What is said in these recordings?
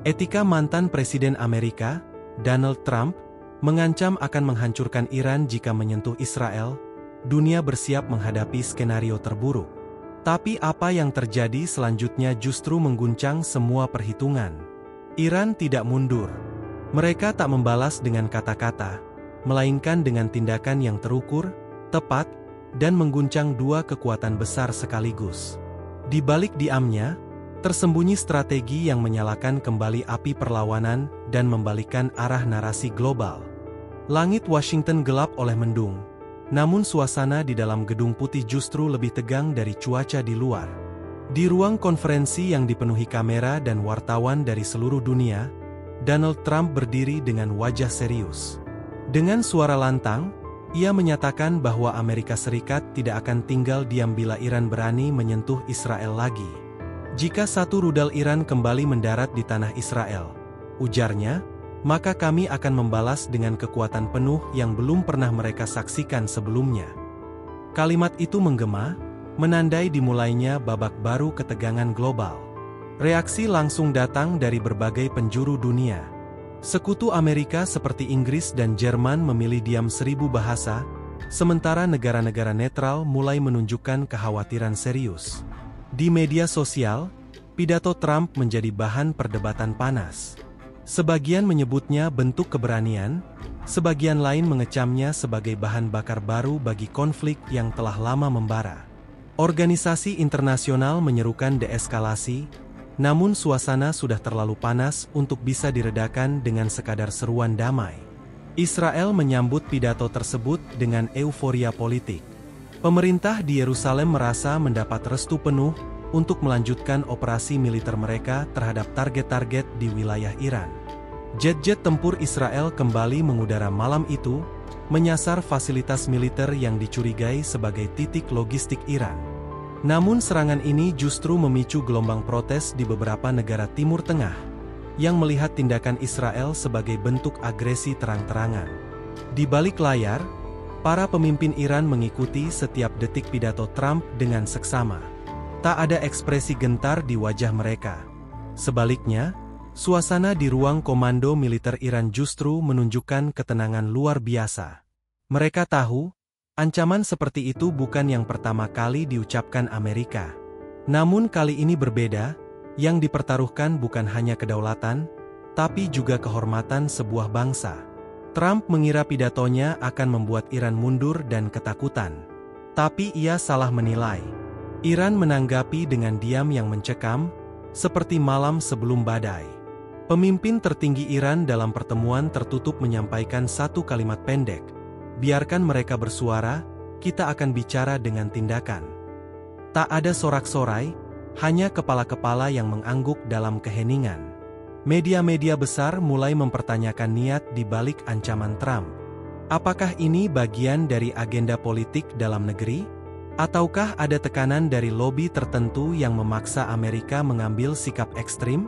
Etika mantan Presiden Amerika, Donald Trump, mengancam akan menghancurkan Iran jika menyentuh Israel. Dunia bersiap menghadapi skenario terburuk. Tapi apa yang terjadi selanjutnya justru mengguncang semua perhitungan. Iran tidak mundur. Mereka tak membalas dengan kata-kata, melainkan dengan tindakan yang terukur, tepat, dan mengguncang dua kekuatan besar sekaligus. Di balik diamnya, tersembunyi strategi yang menyalakan kembali api perlawanan dan membalikkan arah narasi global. Langit Washington gelap oleh mendung, namun suasana di dalam Gedung Putih justru lebih tegang dari cuaca di luar. Di ruang konferensi yang dipenuhi kamera dan wartawan dari seluruh dunia, Donald Trump berdiri dengan wajah serius. Dengan suara lantang, ia menyatakan bahwa Amerika Serikat tidak akan tinggal diam bila Iran berani menyentuh Israel lagi. Jika satu rudal Iran kembali mendarat di tanah Israel, ujarnya, maka kami akan membalas dengan kekuatan penuh yang belum pernah mereka saksikan sebelumnya. Kalimat itu menggema, menandai dimulainya babak baru ketegangan global. Reaksi langsung datang dari berbagai penjuru dunia. Sekutu Amerika seperti Inggris dan Jerman memilih diam 1000 bahasa, sementara negara-negara netral mulai menunjukkan kekhawatiran serius. Di media sosial, pidato Trump menjadi bahan perdebatan panas. Sebagian menyebutnya bentuk keberanian, sebagian lain mengecamnya sebagai bahan bakar baru bagi konflik yang telah lama membara. Organisasi internasional menyerukan deeskalasi, namun suasana sudah terlalu panas untuk bisa diredakan dengan sekadar seruan damai. Israel menyambut pidato tersebut dengan euforia politik. Pemerintah di Yerusalem merasa mendapat restu penuh untuk melanjutkan operasi militer mereka terhadap target-target di wilayah Iran. Jet-jet tempur Israel kembali mengudara malam itu, menyasar fasilitas militer yang dicurigai sebagai titik logistik Iran. Namun serangan ini justru memicu gelombang protes di beberapa negara Timur Tengah, yang melihat tindakan Israel sebagai bentuk agresi terang-terangan. Di balik layar, para pemimpin Iran mengikuti setiap detik pidato Trump dengan seksama. Tak ada ekspresi gentar di wajah mereka. Sebaliknya, suasana di ruang komando militer Iran justru menunjukkan ketenangan luar biasa. Mereka tahu, ancaman seperti itu bukan yang pertama kali diucapkan Amerika. Namun kali ini berbeda, yang dipertaruhkan bukan hanya kedaulatan, tapi juga kehormatan sebuah bangsa. Trump mengira pidatonya akan membuat Iran mundur dan ketakutan. Tapi ia salah menilai. Iran menanggapi dengan diam yang mencekam, seperti malam sebelum badai. Pemimpin tertinggi Iran dalam pertemuan tertutup menyampaikan satu kalimat pendek, "Biarkan mereka bersuara, kita akan bicara dengan tindakan." Tak ada sorak-sorai, hanya kepala-kepala yang mengangguk dalam keheningan. Media-media besar mulai mempertanyakan niat di balik ancaman Trump. Apakah ini bagian dari agenda politik dalam negeri? Ataukah ada tekanan dari lobi tertentu yang memaksa Amerika mengambil sikap ekstrim?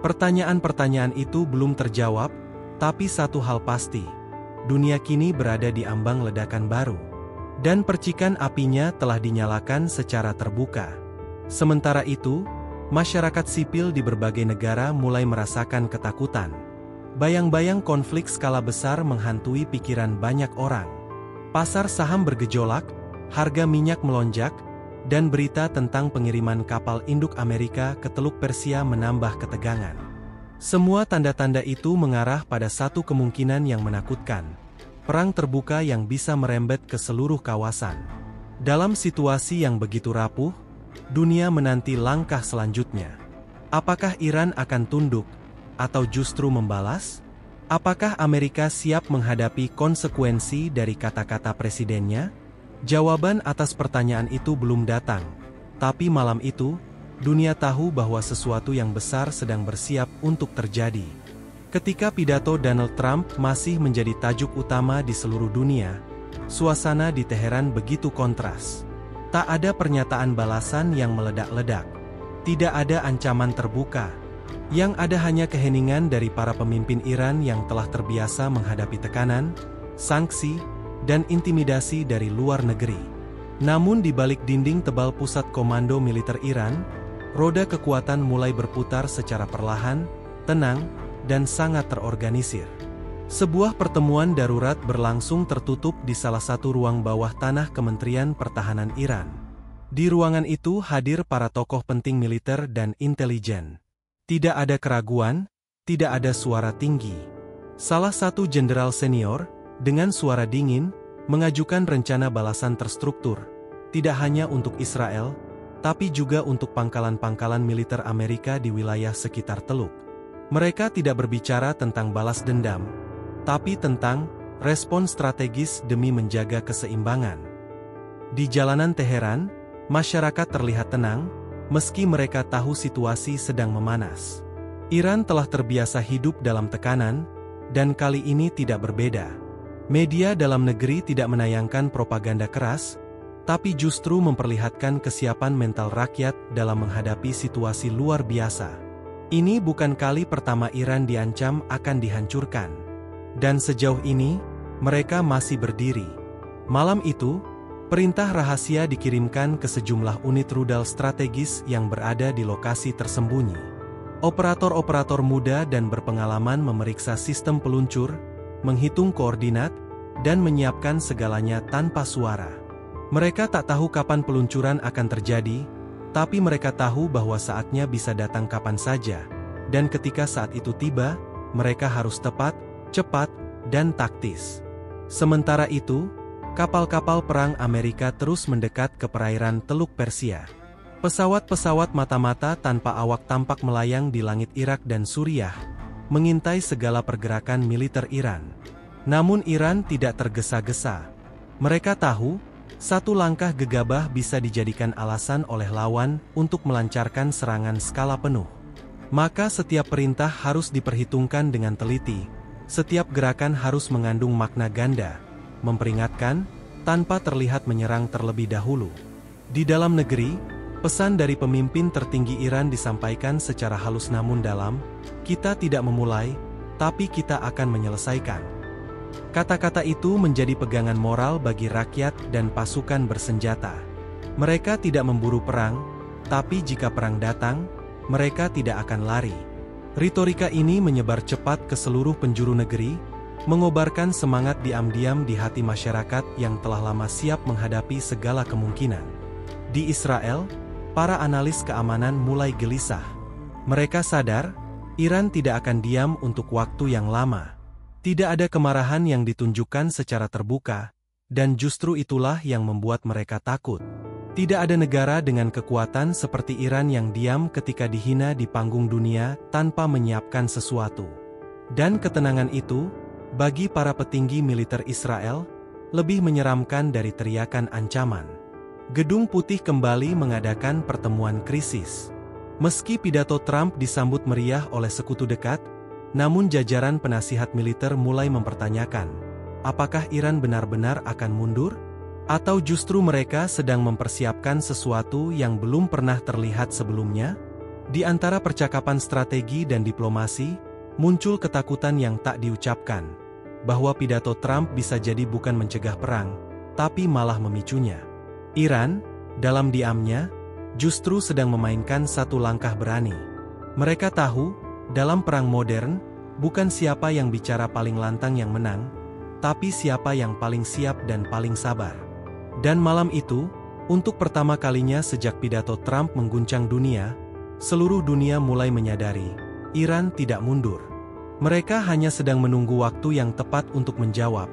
Pertanyaan-pertanyaan itu belum terjawab, tapi satu hal pasti, dunia kini berada di ambang ledakan baru. Dan percikan apinya telah dinyalakan secara terbuka. Sementara itu, masyarakat sipil di berbagai negara mulai merasakan ketakutan. Bayang-bayang konflik skala besar menghantui pikiran banyak orang. Pasar saham bergejolak, harga minyak melonjak, dan berita tentang pengiriman kapal induk Amerika ke Teluk Persia menambah ketegangan. Semua tanda-tanda itu mengarah pada satu kemungkinan yang menakutkan. Perang terbuka yang bisa merembet ke seluruh kawasan. Dalam situasi yang begitu rapuh, dunia menanti langkah selanjutnya. Apakah Iran akan tunduk, atau justru membalas? Apakah Amerika siap menghadapi konsekuensi dari kata-kata presidennya? Jawaban atas pertanyaan itu belum datang, tapi malam itu, dunia tahu bahwa sesuatu yang besar sedang bersiap untuk terjadi. Ketika pidato Donald Trump masih menjadi tajuk utama di seluruh dunia, suasana di Teheran begitu kontras. Tak ada pernyataan balasan yang meledak-ledak. Tidak ada ancaman terbuka. Yang ada hanya keheningan dari para pemimpin Iran yang telah terbiasa menghadapi tekanan, sanksi, dan intimidasi dari luar negeri. Namun di balik dinding tebal pusat komando militer Iran, roda kekuatan mulai berputar secara perlahan, tenang, dan sangat terorganisir. Sebuah pertemuan darurat berlangsung tertutup di salah satu ruang bawah tanah Kementerian Pertahanan Iran. Di ruangan itu hadir para tokoh penting militer dan intelijen. Tidak ada keraguan, tidak ada suara tinggi. Salah satu jenderal senior, dengan suara dingin, mengajukan rencana balasan terstruktur, tidak hanya untuk Israel, tapi juga untuk pangkalan-pangkalan militer Amerika di wilayah sekitar Teluk. Mereka tidak berbicara tentang balas dendam, tapi tentang respon strategis demi menjaga keseimbangan. Di jalanan Teheran, masyarakat terlihat tenang, meski mereka tahu situasi sedang memanas. Iran telah terbiasa hidup dalam tekanan, dan kali ini tidak berbeda. Media dalam negeri tidak menayangkan propaganda keras, tapi justru memperlihatkan kesiapan mental rakyat dalam menghadapi situasi luar biasa. Ini bukan kali pertama Iran diancam akan dihancurkan. Dan sejauh ini, mereka masih berdiri. Malam itu, perintah rahasia dikirimkan ke sejumlah unit rudal strategis yang berada di lokasi tersembunyi. Operator-operator muda dan berpengalaman memeriksa sistem peluncur, menghitung koordinat, dan menyiapkan segalanya tanpa suara. Mereka tak tahu kapan peluncuran akan terjadi, tapi mereka tahu bahwa saatnya bisa datang kapan saja. Dan ketika saat itu tiba, mereka harus tepat, cepat, dan taktis. Sementara itu, kapal-kapal perang Amerika terus mendekat ke perairan Teluk Persia. Pesawat-pesawat mata-mata tanpa awak tampak melayang di langit Irak dan Suriah, mengintai segala pergerakan militer Iran. Namun Iran tidak tergesa-gesa. Mereka tahu, satu langkah gegabah bisa dijadikan alasan oleh lawan untuk melancarkan serangan skala penuh. Maka setiap perintah harus diperhitungkan dengan teliti. Setiap gerakan harus mengandung makna ganda, memperingatkan, tanpa terlihat menyerang terlebih dahulu. Di dalam negeri, pesan dari pemimpin tertinggi Iran disampaikan secara halus namun dalam, "Kita tidak memulai, tapi kita akan menyelesaikan." Kata-kata itu menjadi pegangan moral bagi rakyat dan pasukan bersenjata. Mereka tidak memburu perang, tapi jika perang datang, mereka tidak akan lari. Retorika ini menyebar cepat ke seluruh penjuru negeri, mengobarkan semangat diam-diam di hati masyarakat yang telah lama siap menghadapi segala kemungkinan. Di Israel, para analis keamanan mulai gelisah. Mereka sadar, Iran tidak akan diam untuk waktu yang lama. Tidak ada kemarahan yang ditunjukkan secara terbuka, dan justru itulah yang membuat mereka takut. Tidak ada negara dengan kekuatan seperti Iran yang diam ketika dihina di panggung dunia tanpa menyiapkan sesuatu. Dan ketenangan itu, bagi para petinggi militer Israel, lebih menyeramkan dari teriakan ancaman. Gedung Putih kembali mengadakan pertemuan krisis. Meski pidato Trump disambut meriah oleh sekutu dekat, namun jajaran penasihat militer mulai mempertanyakan, apakah Iran benar-benar akan mundur? Atau justru mereka sedang mempersiapkan sesuatu yang belum pernah terlihat sebelumnya? Di antara percakapan strategi dan diplomasi, muncul ketakutan yang tak diucapkan, bahwa pidato Trump bisa jadi bukan mencegah perang, tapi malah memicunya. Iran, dalam diamnya, justru sedang memainkan satu langkah berani. Mereka tahu, dalam perang modern, bukan siapa yang bicara paling lantang yang menang, tapi siapa yang paling siap dan paling sabar. Dan malam itu, untuk pertama kalinya sejak pidato Trump mengguncang dunia, seluruh dunia mulai menyadari, Iran tidak mundur. Mereka hanya sedang menunggu waktu yang tepat untuk menjawab,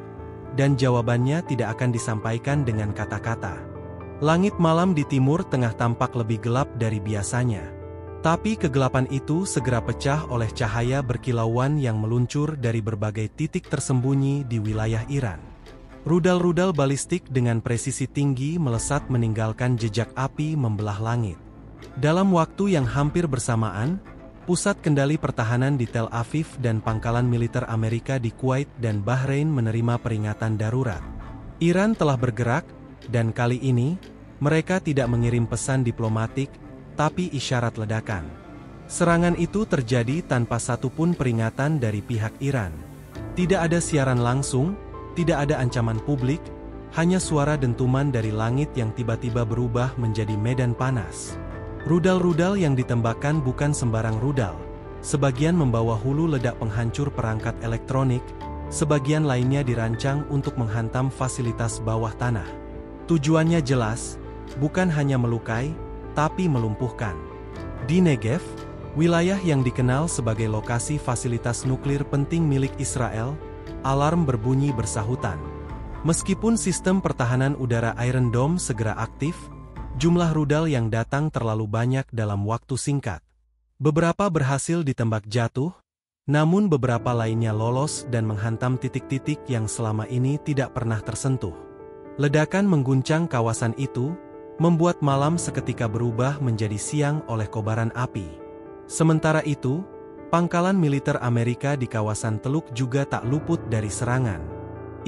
dan jawabannya tidak akan disampaikan dengan kata-kata. Langit malam di timur tengah tampak lebih gelap dari biasanya. Tapi kegelapan itu segera pecah oleh cahaya berkilauan yang meluncur dari berbagai titik tersembunyi di wilayah Iran. Rudal-rudal balistik dengan presisi tinggi melesat meninggalkan jejak api membelah langit. Dalam waktu yang hampir bersamaan, pusat kendali pertahanan di Tel Aviv dan pangkalan militer Amerika di Kuwait dan Bahrain menerima peringatan darurat. Iran telah bergerak, dan kali ini, mereka tidak mengirim pesan diplomatik, tapi isyarat ledakan. Serangan itu terjadi tanpa satupun peringatan dari pihak Iran. Tidak ada siaran langsung, tidak ada ancaman publik, hanya suara dentuman dari langit yang tiba-tiba berubah menjadi medan panas. Rudal-rudal yang ditembakkan bukan sembarang rudal, sebagian membawa hulu ledak penghancur perangkat elektronik, sebagian lainnya dirancang untuk menghantam fasilitas bawah tanah. Tujuannya jelas, bukan hanya melukai, tapi melumpuhkan. Di Negev, wilayah yang dikenal sebagai lokasi fasilitas nuklir penting milik Israel, alarm berbunyi bersahutan. Meskipun sistem pertahanan udara Iron Dome segera aktif, jumlah rudal yang datang terlalu banyak dalam waktu singkat. Beberapa berhasil ditembak jatuh, namun beberapa lainnya lolos dan menghantam titik-titik yang selama ini tidak pernah tersentuh. Ledakan mengguncang kawasan itu, membuat malam seketika berubah menjadi siang oleh kobaran api. Sementara itu, pangkalan militer Amerika di kawasan Teluk juga tak luput dari serangan.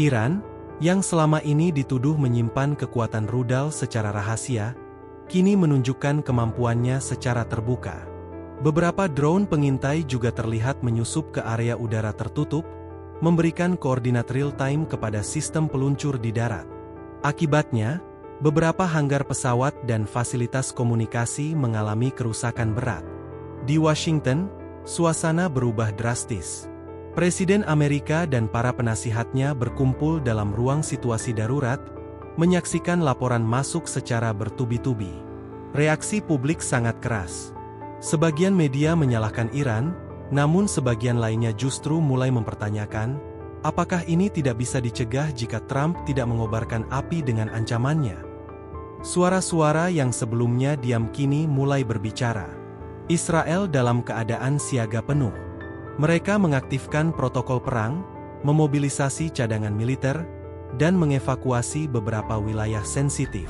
Iran, yang selama ini dituduh menyimpan kekuatan rudal secara rahasia, kini menunjukkan kemampuannya secara terbuka. Beberapa drone pengintai juga terlihat menyusup ke area udara tertutup, memberikan koordinat real-time kepada sistem peluncur di darat. Akibatnya, beberapa hanggar pesawat dan fasilitas komunikasi mengalami kerusakan berat. Di Washington, suasana berubah drastis. Presiden Amerika dan para penasihatnya berkumpul dalam ruang situasi darurat, menyaksikan laporan masuk secara bertubi-tubi. Reaksi publik sangat keras. Sebagian media menyalahkan Iran, namun sebagian lainnya justru mulai mempertanyakan, apakah ini tidak bisa dicegah jika Trump tidak mengobarkan api dengan ancamannya? Suara-suara yang sebelumnya diam kini mulai berbicara. Israel dalam keadaan siaga penuh. Mereka mengaktifkan protokol perang, memobilisasi cadangan militer, dan mengevakuasi beberapa wilayah sensitif.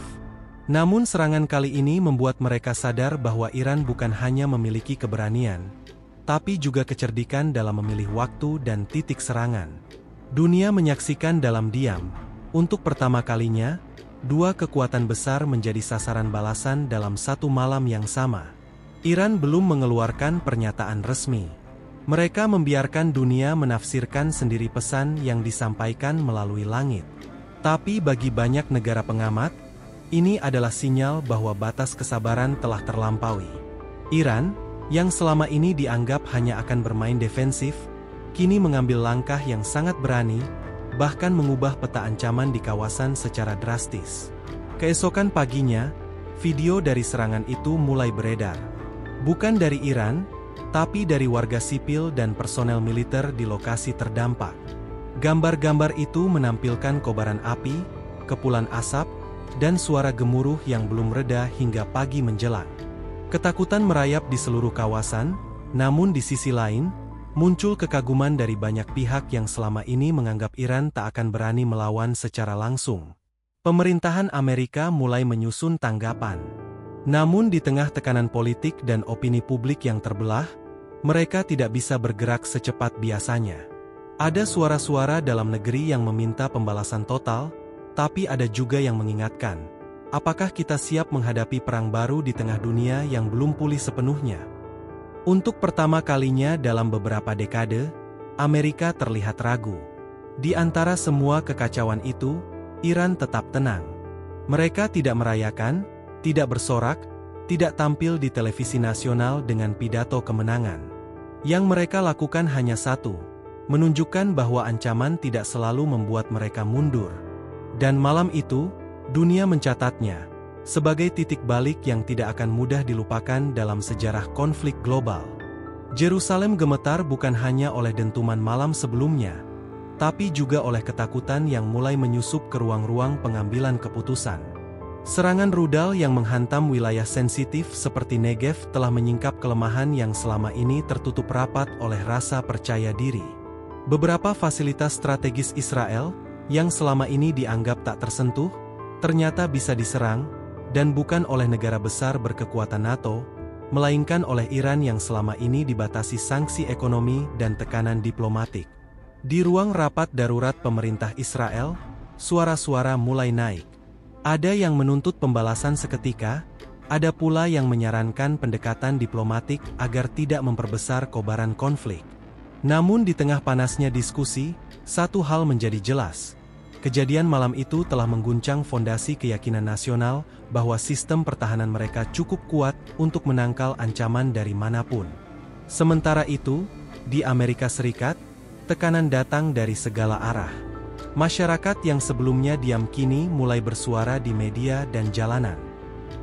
Namun serangan kali ini membuat mereka sadar bahwa Iran bukan hanya memiliki keberanian, tapi juga kecerdikan dalam memilih waktu dan titik serangan. Dunia menyaksikan dalam diam, untuk pertama kalinya, dua kekuatan besar menjadi sasaran balasan dalam satu malam yang sama. Iran belum mengeluarkan pernyataan resmi. Mereka membiarkan dunia menafsirkan sendiri pesan yang disampaikan melalui langit. Tapi bagi banyak negara pengamat, ini adalah sinyal bahwa batas kesabaran telah terlampaui. Iran, yang selama ini dianggap hanya akan bermain defensif, kini mengambil langkah yang sangat berani, bahkan mengubah peta ancaman di kawasan secara drastis. Keesokan paginya, video dari serangan itu mulai beredar. Bukan dari Iran, tapi dari warga sipil dan personel militer di lokasi terdampak. Gambar-gambar itu menampilkan kobaran api, kepulan asap, dan suara gemuruh yang belum reda hingga pagi menjelang. Ketakutan merayap di seluruh kawasan, namun di sisi lain, muncul kekaguman dari banyak pihak yang selama ini menganggap Iran tak akan berani melawan secara langsung. Pemerintahan Amerika mulai menyusun tanggapan. Namun di tengah tekanan politik dan opini publik yang terbelah, mereka tidak bisa bergerak secepat biasanya. Ada suara-suara dalam negeri yang meminta pembalasan total, tapi ada juga yang mengingatkan, apakah kita siap menghadapi perang baru di tengah dunia yang belum pulih sepenuhnya? Untuk pertama kalinya dalam beberapa dekade, Amerika terlihat ragu. Di antara semua kekacauan itu, Iran tetap tenang. Mereka tidak merayakan, tidak bersorak, tidak tampil di televisi nasional dengan pidato kemenangan. Yang mereka lakukan hanya satu, menunjukkan bahwa ancaman tidak selalu membuat mereka mundur. Dan malam itu, dunia mencatatnya sebagai titik balik yang tidak akan mudah dilupakan dalam sejarah konflik global. Yerusalem gemetar bukan hanya oleh dentuman malam sebelumnya, tapi juga oleh ketakutan yang mulai menyusup ke ruang-ruang pengambilan keputusan. Serangan rudal yang menghantam wilayah sensitif seperti Negev telah menyingkap kelemahan yang selama ini tertutup rapat oleh rasa percaya diri. Beberapa fasilitas strategis Israel, yang selama ini dianggap tak tersentuh, ternyata bisa diserang, dan bukan oleh negara besar berkekuatan NATO, melainkan oleh Iran yang selama ini dibatasi sanksi ekonomi dan tekanan diplomatik. Di ruang rapat darurat pemerintah Israel, suara-suara mulai naik. Ada yang menuntut pembalasan seketika, ada pula yang menyarankan pendekatan diplomatik agar tidak memperbesar kobaran konflik. Namun di tengah panasnya diskusi, satu hal menjadi jelas. Kejadian malam itu telah mengguncang fondasi keyakinan nasional bahwa sistem pertahanan mereka cukup kuat untuk menangkal ancaman dari manapun. Sementara itu, di Amerika Serikat, tekanan datang dari segala arah. Masyarakat yang sebelumnya diam kini mulai bersuara di media dan jalanan.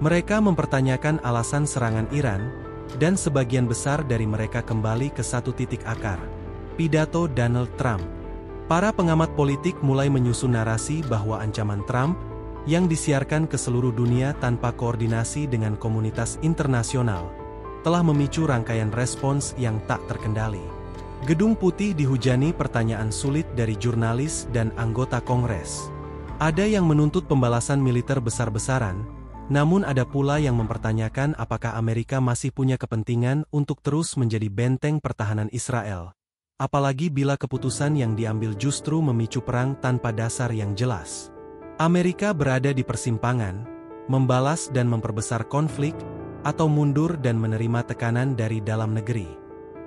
Mereka mempertanyakan alasan serangan Iran, dan sebagian besar dari mereka kembali ke satu titik akar: pidato Donald Trump. Para pengamat politik mulai menyusun narasi bahwa ancaman Trump, yang disiarkan ke seluruh dunia tanpa koordinasi dengan komunitas internasional, telah memicu rangkaian respons yang tak terkendali. Gedung Putih dihujani pertanyaan sulit dari jurnalis dan anggota Kongres. Ada yang menuntut pembalasan militer besar-besaran, namun ada pula yang mempertanyakan apakah Amerika masih punya kepentingan untuk terus menjadi benteng pertahanan Israel. Apalagi bila keputusan yang diambil justru memicu perang tanpa dasar yang jelas. Amerika berada di persimpangan, membalas dan memperbesar konflik, atau mundur dan menerima tekanan dari dalam negeri.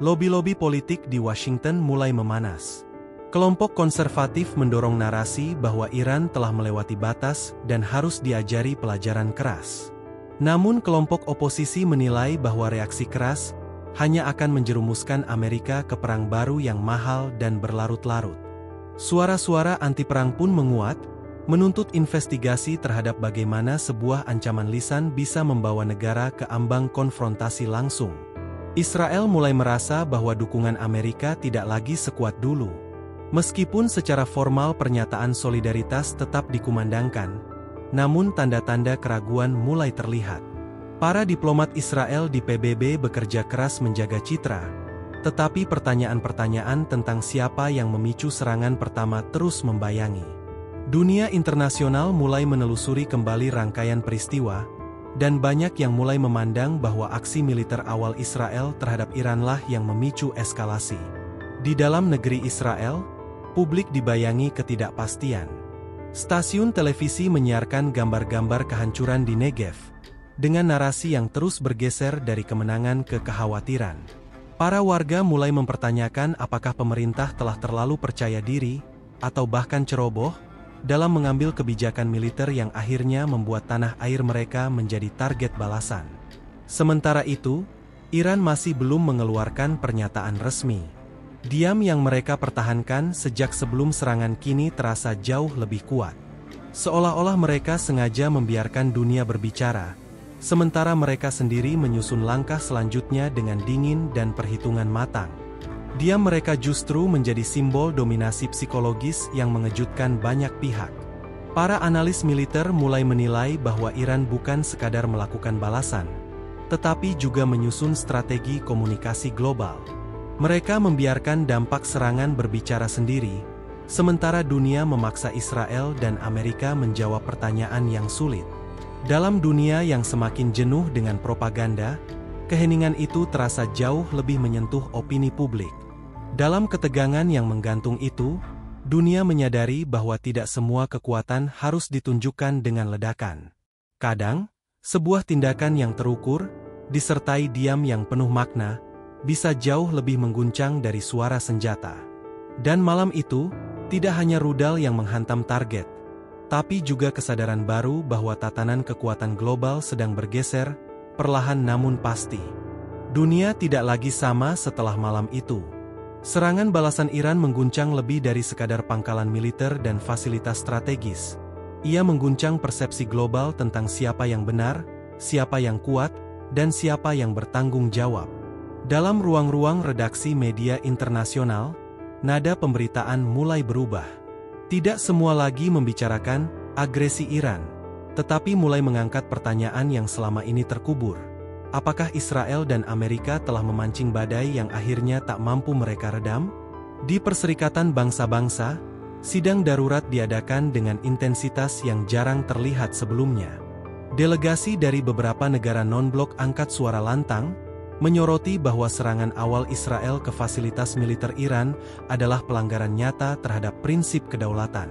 Lobi-lobi politik di Washington mulai memanas. Kelompok konservatif mendorong narasi bahwa Iran telah melewati batas dan harus diajari pelajaran keras. Namun kelompok oposisi menilai bahwa reaksi keras hanya akan menjerumuskan Amerika ke perang baru yang mahal dan berlarut-larut. Suara-suara anti-perang pun menguat, menuntut investigasi terhadap bagaimana sebuah ancaman lisan bisa membawa negara ke ambang konfrontasi langsung. Israel mulai merasa bahwa dukungan Amerika tidak lagi sekuat dulu. Meskipun secara formal pernyataan solidaritas tetap dikumandangkan, namun tanda-tanda keraguan mulai terlihat. Para diplomat Israel di PBB bekerja keras menjaga citra, tetapi pertanyaan-pertanyaan tentang siapa yang memicu serangan pertama terus membayangi. Dunia internasional mulai menelusuri kembali rangkaian peristiwa, dan banyak yang mulai memandang bahwa aksi militer awal Israel terhadap Iranlah yang memicu eskalasi. Di dalam negeri Israel, publik dibayangi ketidakpastian. Stasiun televisi menyiarkan gambar-gambar kehancuran di Negev, dengan narasi yang terus bergeser dari kemenangan ke kekhawatiran. Para warga mulai mempertanyakan apakah pemerintah telah terlalu percaya diri, atau bahkan ceroboh, dalam mengambil kebijakan militer yang akhirnya membuat tanah air mereka menjadi target balasan. Sementara itu, Iran masih belum mengeluarkan pernyataan resmi. Diam yang mereka pertahankan sejak sebelum serangan kini terasa jauh lebih kuat. Seolah-olah mereka sengaja membiarkan dunia berbicara, sementara mereka sendiri menyusun langkah selanjutnya dengan dingin dan perhitungan matang. Diam mereka justru menjadi simbol dominasi psikologis yang mengejutkan banyak pihak. Para analis militer mulai menilai bahwa Iran bukan sekadar melakukan balasan, tetapi juga menyusun strategi komunikasi global. Mereka membiarkan dampak serangan berbicara sendiri, sementara dunia memaksa Israel dan Amerika menjawab pertanyaan yang sulit. Dalam dunia yang semakin jenuh dengan propaganda, keheningan itu terasa jauh lebih menyentuh opini publik. Dalam ketegangan yang menggantung itu, dunia menyadari bahwa tidak semua kekuatan harus ditunjukkan dengan ledakan. Kadang, sebuah tindakan yang terukur, disertai diam yang penuh makna, bisa jauh lebih mengguncang dari suara senjata. Dan malam itu, tidak hanya rudal yang menghantam target, tapi juga kesadaran baru bahwa tatanan kekuatan global sedang bergeser, perlahan namun pasti. Dunia tidak lagi sama setelah malam itu. Serangan balasan Iran mengguncang lebih dari sekadar pangkalan militer dan fasilitas strategis. Ia mengguncang persepsi global tentang siapa yang benar, siapa yang kuat, dan siapa yang bertanggung jawab. Dalam ruang-ruang redaksi media internasional, nada pemberitaan mulai berubah. Tidak semua lagi membicarakan agresi Iran, tetapi mulai mengangkat pertanyaan yang selama ini terkubur. Apakah Israel dan Amerika telah memancing badai yang akhirnya tak mampu mereka redam? Di Perserikatan Bangsa-Bangsa, sidang darurat diadakan dengan intensitas yang jarang terlihat sebelumnya. Delegasi dari beberapa negara non-blok angkat suara lantang, menyoroti bahwa serangan awal Israel ke fasilitas militer Iran adalah pelanggaran nyata terhadap prinsip kedaulatan.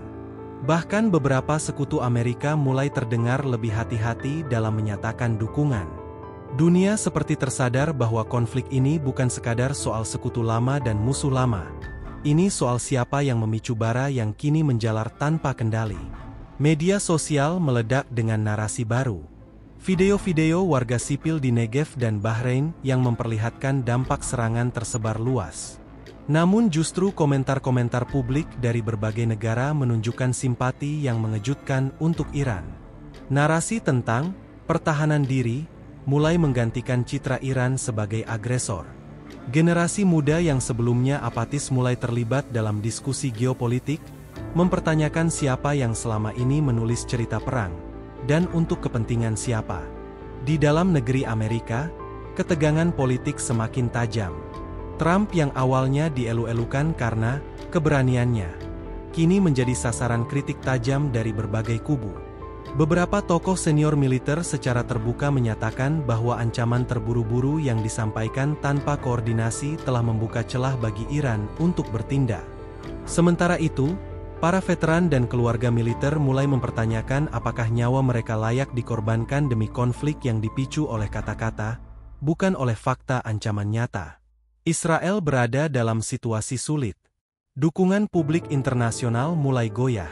Bahkan beberapa sekutu Amerika mulai terdengar lebih hati-hati dalam menyatakan dukungan. Dunia seperti tersadar bahwa konflik ini bukan sekadar soal sekutu lama dan musuh lama. Ini soal siapa yang memicu bara yang kini menjalar tanpa kendali. Media sosial meledak dengan narasi baru. Video-video warga sipil di Negev dan Bahrain yang memperlihatkan dampak serangan tersebar luas. Namun justru komentar-komentar publik dari berbagai negara menunjukkan simpati yang mengejutkan untuk Iran. Narasi tentang pertahanan diri mulai menggantikan citra Iran sebagai agresor. Generasi muda yang sebelumnya apatis mulai terlibat dalam diskusi geopolitik, mempertanyakan siapa yang selama ini menulis cerita perang, dan untuk kepentingan siapa. Di dalam negeri Amerika, ketegangan politik semakin tajam. Trump yang awalnya dielu-elukan karena keberaniannya, kini menjadi sasaran kritik tajam dari berbagai kubu. Beberapa tokoh senior militer secara terbuka menyatakan bahwa ancaman terburu-buru yang disampaikan tanpa koordinasi telah membuka celah bagi Iran untuk bertindak. Sementara itu, para veteran dan keluarga militer mulai mempertanyakan apakah nyawa mereka layak dikorbankan demi konflik yang dipicu oleh kata-kata, bukan oleh fakta ancaman nyata. Israel berada dalam situasi sulit. Dukungan publik internasional mulai goyah.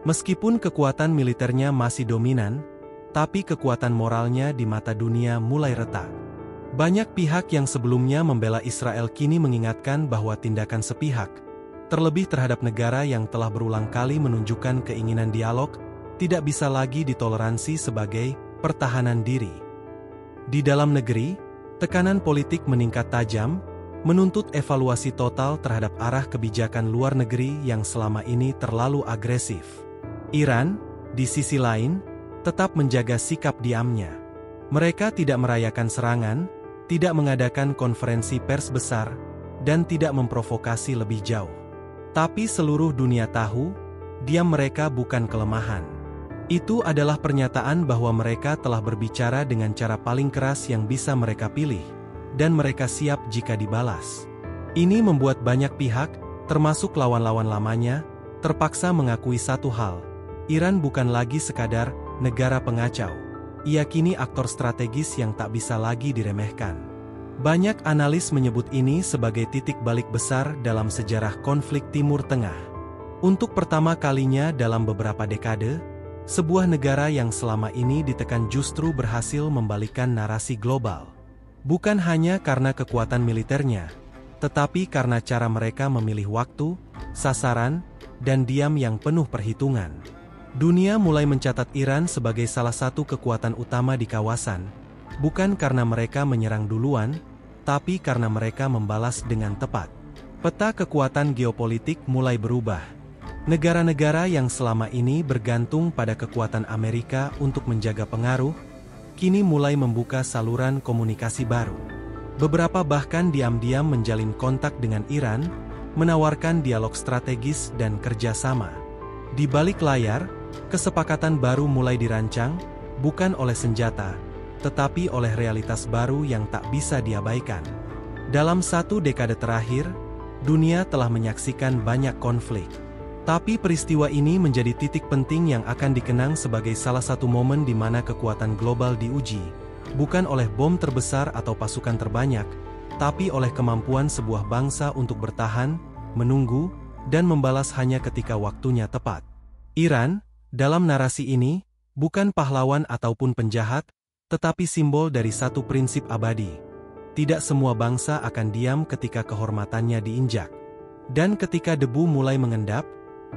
Meskipun kekuatan militernya masih dominan, tapi kekuatan moralnya di mata dunia mulai retak. Banyak pihak yang sebelumnya membela Israel kini mengingatkan bahwa tindakan sepihak, terlebih terhadap negara yang telah berulang kali menunjukkan keinginan dialog, tidak bisa lagi ditoleransi sebagai pertahanan diri. Di dalam negeri, tekanan politik meningkat tajam, menuntut evaluasi total terhadap arah kebijakan luar negeri yang selama ini terlalu agresif. Iran, di sisi lain, tetap menjaga sikap diamnya. Mereka tidak merayakan serangan, tidak mengadakan konferensi pers besar, dan tidak memprovokasi lebih jauh. Tapi seluruh dunia tahu, diam mereka bukan kelemahan. Itu adalah pernyataan bahwa mereka telah berbicara dengan cara paling keras yang bisa mereka pilih, dan mereka siap jika dibalas. Ini membuat banyak pihak, termasuk lawan-lawan lamanya, terpaksa mengakui satu hal. Iran bukan lagi sekadar negara pengacau. Ia kini aktor strategis yang tak bisa lagi diremehkan. Banyak analis menyebut ini sebagai titik balik besar dalam sejarah konflik Timur Tengah. Untuk pertama kalinya dalam beberapa dekade, sebuah negara yang selama ini ditekan justru berhasil membalikkan narasi global. Bukan hanya karena kekuatan militernya, tetapi karena cara mereka memilih waktu, sasaran, dan diam yang penuh perhitungan. Dunia mulai mencatat Iran sebagai salah satu kekuatan utama di kawasan, bukan karena mereka menyerang duluan, tapi karena mereka membalas dengan tepat. Peta kekuatan geopolitik mulai berubah. Negara-negara yang selama ini bergantung pada kekuatan Amerika untuk menjaga pengaruh, kini mulai membuka saluran komunikasi baru. Beberapa bahkan diam-diam menjalin kontak dengan Iran, menawarkan dialog strategis dan kerjasama. Di balik layar, kesepakatan baru mulai dirancang, bukan oleh senjata, tetapi oleh realitas baru yang tak bisa diabaikan. Dalam satu dekade terakhir, dunia telah menyaksikan banyak konflik. Tapi peristiwa ini menjadi titik penting yang akan dikenang sebagai salah satu momen di mana kekuatan global diuji, bukan oleh bom terbesar atau pasukan terbanyak, tapi oleh kemampuan sebuah bangsa untuk bertahan, menunggu, dan membalas hanya ketika waktunya tepat. Iran, dalam narasi ini, bukan pahlawan ataupun penjahat, tetapi simbol dari satu prinsip abadi. Tidak semua bangsa akan diam ketika kehormatannya diinjak. Dan ketika debu mulai mengendap,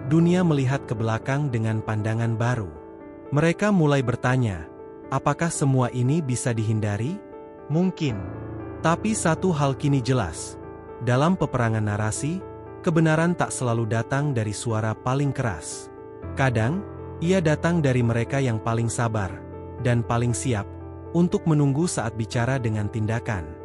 dunia melihat ke belakang dengan pandangan baru. Mereka mulai bertanya, apakah semua ini bisa dihindari? Mungkin. Tapi satu hal kini jelas. Dalam peperangan narasi, kebenaran tak selalu datang dari suara paling keras. Kadang, ia datang dari mereka yang paling sabar, dan paling siap, untuk menunggu saat bicara dengan tindakan.